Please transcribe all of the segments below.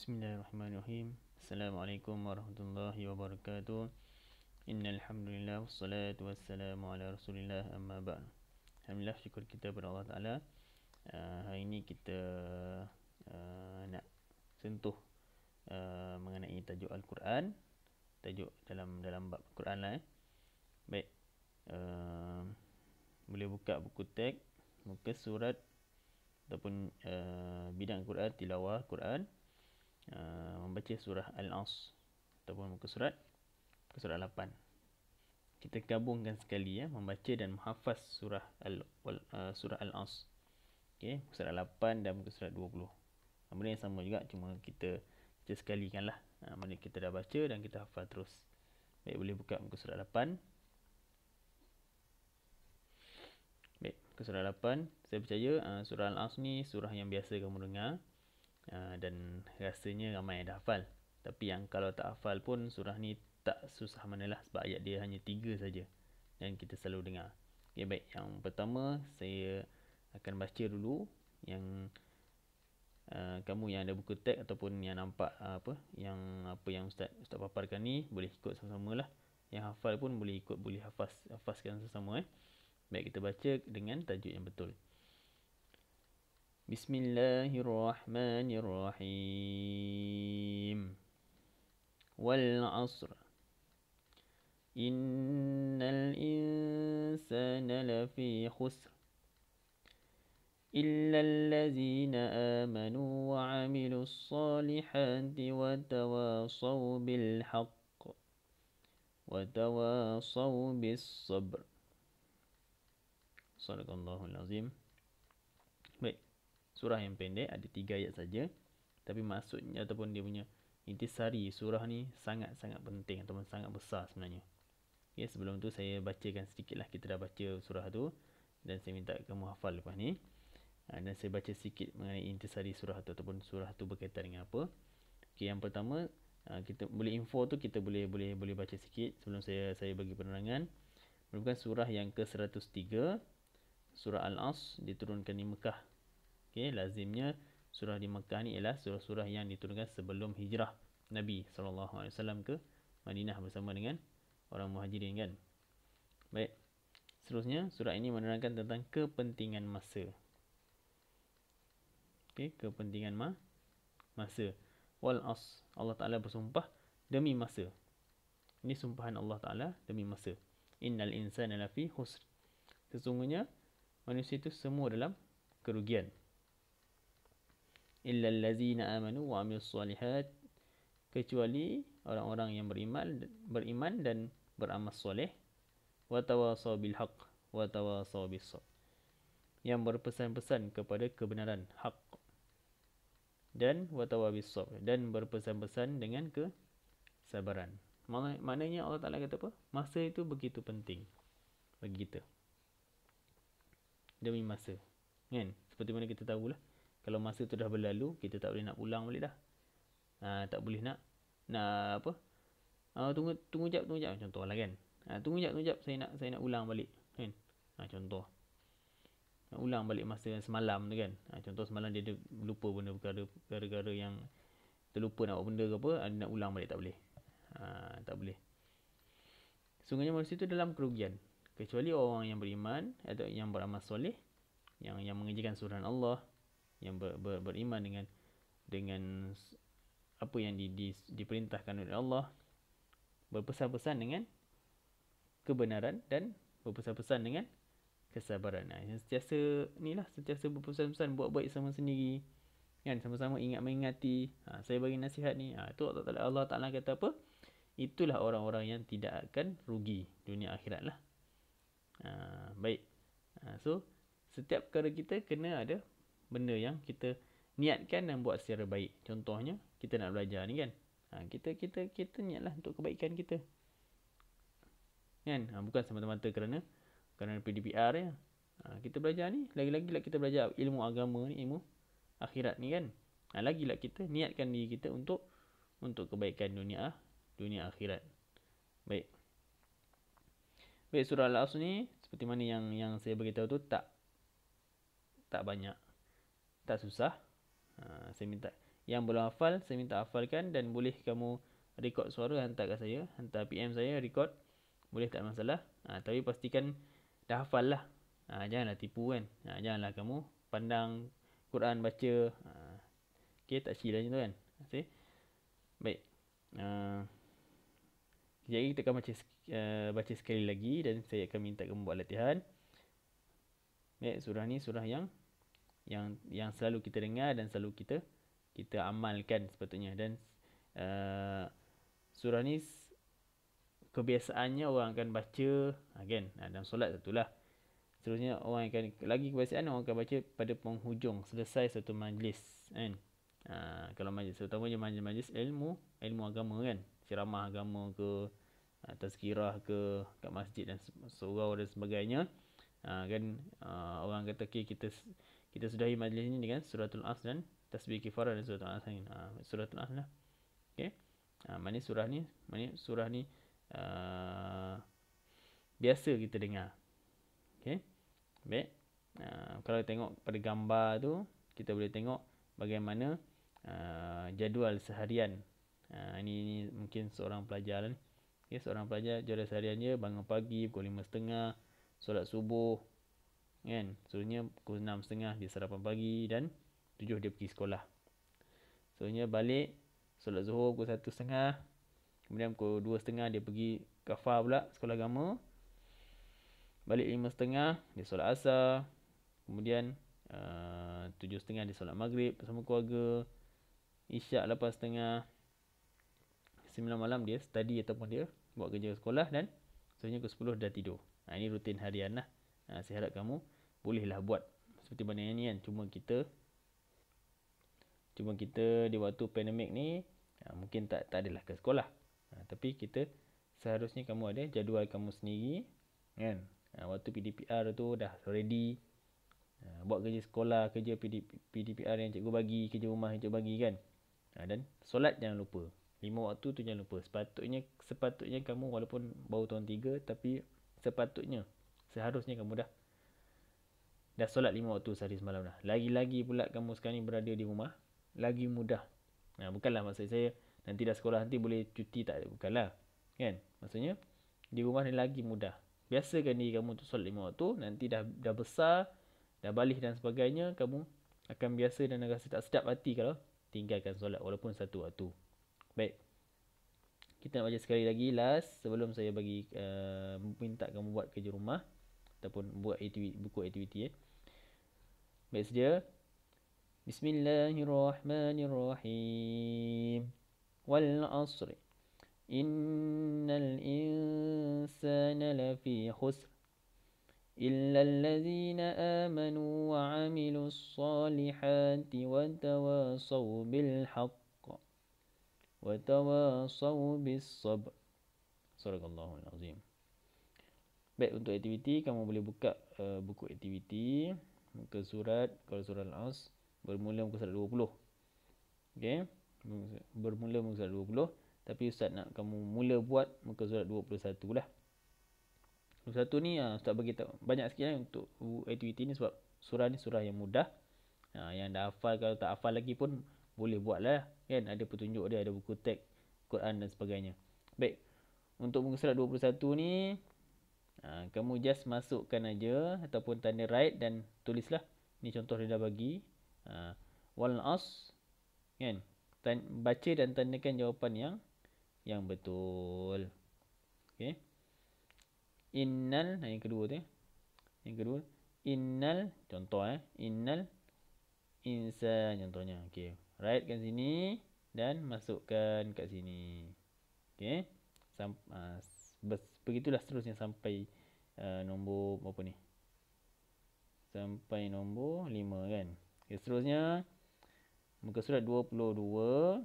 Bismillahirrahmanirrahim. Assalamualaikum warahmatullahi wabarakatuh. Innal hamdalillah wassalatu wassalamu ala Rasulillah amma ba'd. Alhamdulillah, syukur kita kepada Allah Taala. Hari ini kita nak sentuh mengenai tajuk Al-Quran, tajuk dalam bab Quran lah. Baik. Boleh buka buku teks, muka surat ataupun bidang Quran, tilawah Quran, membaca surah Al-As ataupun muka surat 8. Kita gabungkan sekali membaca dan menghafaz surah Al-As. Okey, muka surat 8 dan muka surat 20. Benda yang sama juga, cuma kita sekalikan lah. Mana kita dah baca dan kita hafal terus. Baik, boleh buka muka surat 8. Baik, muka surat 8. Saya percaya surah Al-As ni surah yang biasa kamu dengar. Dan rasanya ramai yang dah hafal. Tapi yang kalau tak hafal pun, surah ni tak susah manalah, sebab ayat dia hanya 3 saja dan kita selalu dengar. Okay, baik. Yang pertama saya akan baca dulu. Yang kamu yang ada buku teks ataupun yang nampak apa yang Ustaz paparkan ni, boleh ikut sama-sama lah. Yang hafal pun boleh ikut, boleh hafazkan sama-sama. Baik, kita baca dengan tajuk yang betul. Bismillahirrahmanirrahim. Wal 'asr. Innal insana lafi khusr. Illa allazina amanu wa 'amilus solihati wa tawasaw bil haqq wa tawasaw bis sabr. Sadaqallahul azim. Baik. Surah yang pendek, ada 3 ayat saja, tapi maksudnya ataupun dia punya intisari surah ni sangat-sangat penting ataupun sangat besar sebenarnya. Okay, sebelum tu saya bacakan sedikit lah. Kita dah baca surah tu dan saya minta kamu hafal lepas ni. Dan saya baca sikit mengenai intisari surah tu ataupun surah tu berkaitan dengan apa. Okay, yang pertama, kita boleh info tu kita boleh baca sikit sebelum saya bagi penerangan. Merupakan surah yang ke-103. Surah Al-As diturunkan di Mekah. Okay, lazimnya surah di Mekah ni ialah surah-surah yang diturunkan sebelum hijrah Nabi SAW ke Madinah bersama dengan orang Muhajirin kan. Baik. Seterusnya, surah ini menerangkan tentang kepentingan masa. Okay, kepentingan masa. Wal 'as. Allah Ta'ala bersumpah demi masa. Ini sumpahan Allah Ta'ala demi masa. Innal insana lafi khusr. Sesungguhnya manusia itu semua dalam kerugian. Illa allazina amanu wa 'amilus solihat. Kecuali orang-orang yang beriman dan beramal soleh. Wa tawasaw bil haqq wa tawasaw bis sabr. Yang berpesan-pesan kepada kebenaran, hak, dan wa tawasaw bis sabr, dan berpesan-pesan dengan kesabaran. Maknanya Allah Ta'ala kata apa? Masa itu begitu penting bagi kita. Demi masa, kan? Seperti mana kita tahulah, kalau masa tu dah berlalu, kita tak boleh nak ulang balik dah. Tak boleh nak apa? Tunggu jap contohlah kan. Tunggu jap saya nak ulang balik, kan? Contoh. Nak ulang balik masa semalam tu kan. Contoh semalam dia lupa benda gara-gara yang terlupa nak buat benda ke apa, nak ulang balik tak boleh. Tak boleh. Sungguhnya manusia itu dalam kerugian kecuali orang yang beriman atau yang beramal soleh, yang mengerjakan suruhan Allah, yang beriman dengan apa yang diperintahkan oleh Allah, berpesan-pesan dengan kebenaran dan berpesan-pesan dengan kesabaran. Sentiasa berpesan-pesan, buat baik sama sendiri, kan, sama-sama mengingati. Saya bagi nasihat ni. Tu Allah Ta'ala kata apa? Itulah orang-orang yang tidak akan rugi dunia akhirat lah. Baik. So setiap perkara kita kena ada benda yang kita niatkan dan buat secara baik. Contohnya kita nak belajar ni kan. Kita niatlah untuk kebaikan kita, kan. Bukan semata-mata kerana PDPR ya. Kita belajar ni, lagi-lagi kita belajar ilmu agama ni, ilmu akhirat ni kan. Lagilah kita niatkan diri kita untuk kebaikan dunia akhirat. Baik. Surah Al-As ni seperti mana yang saya beritahu tu, tak banyak, tak susah. Saya minta Yang belum hafal, saya minta hafalkan, dan boleh kamu record suara, hantar kat saya, hantar PM saya, record, boleh, tak masalah. Tapi pastikan dah hafal lah. Janganlah tipu kan. Janganlah kamu pandang Quran baca. Okay, tak silap macam tu kan. Okay. Baik. Jadi kita akan baca sekali lagi, dan saya akan minta kamu buat latihan. Baik, surah ni surah yang selalu kita dengar dan selalu kita amalkan sepatutnya. Dan surah ni kebiasaannya orang akan baca kan, dalam solat satulah. Seterusnya orang akan lagi kebiasaan orang akan baca pada penghujung selesai satu majlis kan. Kalau majlis, terutamanya majlis ilmu agama kan, ceramah agama ke, tazkirah ke kat masjid dan surau dan sebagainya. Kan orang kata okay, kita sudahi majlis ini dengan suratul As dan tasbih kifarah dan suratul As. Suratul As lah. Okey. Mana surah ni biasa kita dengar. Okey. Baik. Kalau tengok pada gambar tu, kita boleh tengok bagaimana jadual seharian. Ini mungkin seorang pelajar ni. Okay, seorang pelajar jadual seharian dia bangun pagi pukul 5.30, solat subuh kan. Seterusnya pukul 6.30 dia sarapan pagi, dan 7 dia pergi sekolah. Seterusnya balik solat zuhur pukul 1.30, kemudian pukul 2.30 dia pergi kafar pula, sekolah agama. Balik 5.30 dia solat asar, kemudian 7.30 dia solat maghrib bersama keluarga. Isyak 8.30, 9 malam dia study ataupun dia buat kerja sekolah, dan seterusnya pukul 10 dah tidur. Ini rutin harian lah. Saya harap kamu bolehlah buat seperti mana yang ni kan. Cuma kita di waktu pandemik ni mungkin tak adalah ke sekolah. Tapi kita seharusnya kamu ada jadual kamu sendiri kan. Waktu PDPR tu dah ready, buat kerja sekolah, kerja PDPR yang cikgu bagi, kerja rumah yang cikgu bagi kan. Dan solat jangan lupa. 5 waktu tu jangan lupa. Sepatutnya kamu walaupun baru tahun 3, tapi seharusnya kamu dah solat 5 waktu sehari semalam dah. Lagi-lagi pula kamu sekarang ni berada di rumah, lagi mudah. Bukanlah maksud saya nanti dah sekolah nanti boleh cuti, tak, bukanlah kan. Maksudnya di rumah ni lagi mudah. Biasakan diri kamu untuk solat 5 waktu. Nanti dah besar, dah balik dan sebagainya, kamu akan biasa dan rasa tak sedap hati kalau tinggalkan solat walaupun satu waktu. Baik. Kita nak baca sekali lagi last sebelum saya bagi minta kamu buat kerja rumah ataupun buat buku aktiviti. Baik, sedia. Bismillahirrahmanirrahim. Wal 'asri innal insana lafi khusr illa allazina amanu wa 'amilus solihati wa tawasaw bil haqq wa tawasaw bis sabr. Sadaqallahul azim. Baik, untuk aktiviti kamu boleh buka buku aktiviti muka surat, kalau surah Al-As bermula muka surat 20. Okey, bermula muka surat 20, tapi ustaz nak kamu mula buat muka surat 21 lah. 21 ni ustaz bagi tahu banyak sikit untuk aktiviti ni sebab surah ni surah yang mudah. Yang dah hafal, kalau tak hafal lagi pun boleh buat lah kan. Ada petunjuk dia, ada buku teks Quran dan sebagainya. Baik, untuk muka surat 21 ni kamu just masukkan aja ataupun tanda right dan tulislah. Ni contoh dia dah bagi. Wal 'as kan. Baca dan tandakan jawapan yang betul. Okey. Innal, yang kedua tu. Yang kedua, innal, contoh innal insan contohnya. Okey. Right kat sini dan masukkan kat sini. Okey. Begitulah seterusnya sampai nombor berapa ni? Sampai nombor 5 kan. Okay, seterusnya muka surat 22.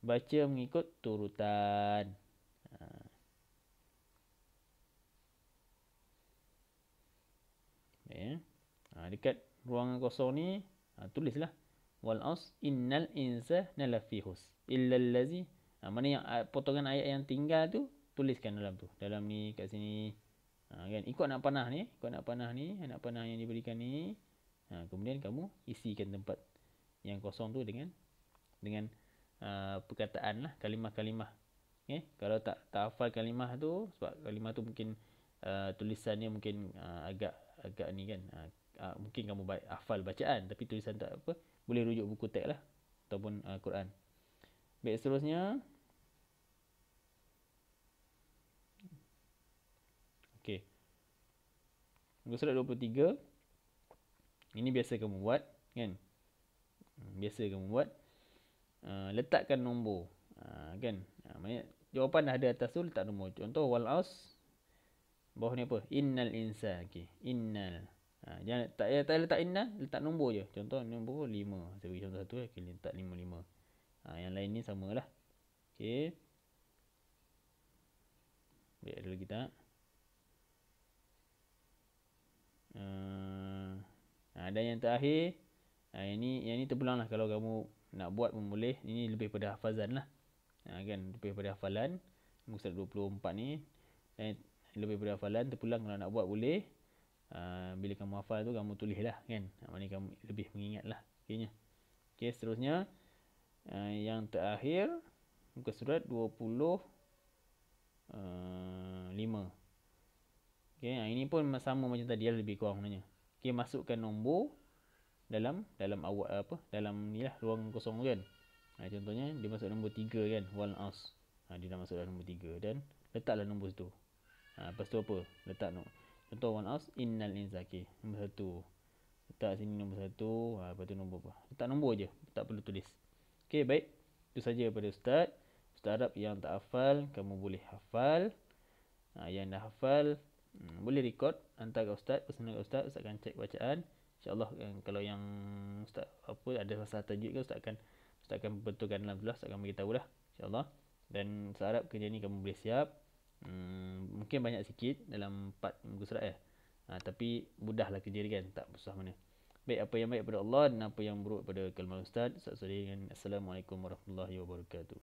Baca mengikut turutan. Dekat ruangan kosong ni tulislah wal 'as innal insana lafi khusr illa allazi. Mana yang potongan ayat yang tinggal tu tuliskan dalam tu. Dalam ni kat sini. Kan ikut anak panah ni, anak panah yang diberikan ni Kemudian kamu isikan tempat yang kosong tu dengan perkataan lah, kalimah-kalimah. Kalau tak hafal kalimah tu, sebab kalimah tu mungkin tulisannya mungkin agak ni kan, mungkin kamu hafal bacaan tapi tulisan tak apa, boleh rujuk buku teks lah ataupun Quran. Baik, seterusnya okey, muka surat 23 ini biasa kamu buat kan, biasa kamu buat. Letakkan nombor, kan, maknanya jawapan dah ada atas tu, letak nombor. Contoh wal aus, bawah ni apa, innal insan. Okey, innal, jangan tak letak inna, letak nombor je. Contoh nombor 5, saya bagi contoh satu, okey, letak 5. Yang lain ni samalah. Okey, baik, ada lagi tak? Dan yang terakhir, yang ni terpulang lah, kalau kamu nak buat pun boleh. Ini lebih pada hafazan lah, kan, lebih pada hafalan. Muka surat 24 ni lebih pada hafalan, terpulang kalau nak buat boleh. Bila kamu hafal tu kamu tulis lah kan, maknanya kamu lebih mengingat lah. Okey, seterusnya yang terakhir muka surat 25. Okey, ini pun sama macam tadi lah, lebih kurang sebenarnya. Okey, masukkan nombor dalam ni lah, ruang kosong kan. Contohnya dia masuk nombor 3 kan, wal aus. Dia dah masuk dalam nombor 3 dan letaklah nombor situ. Lepas tu apa? Letak contoh wal aus innal insan. Okey, nombor 1. Letak sini nombor 1. Lepas tu nombor apa? Letak nombor je, tak perlu tulis. Okey, baik. Itu saja daripada Ustaz. Ustaz harap yang tak hafal kamu boleh hafal. Yang dah hafal boleh record, hantar ke Ustaz, pesan ke Ustaz. Ustaz akan cek bacaan. InsyaAllah kalau yang Ustaz ada masalah tajwid ke, Ustaz akan betulkan dalam kelas, Ustaz akan beritahu lah, InsyaAllah. Dan saya harap kerja ni kamu boleh siap. Mungkin banyak sikit dalam 4 muka surat ya. Tapi mudahlah kerja ni kan, tak susah mana. Baik, apa yang baik pada Allah dan apa yang buruk pada kelemahan Ustaz. Assalamualaikum warahmatullahi wabarakatuh.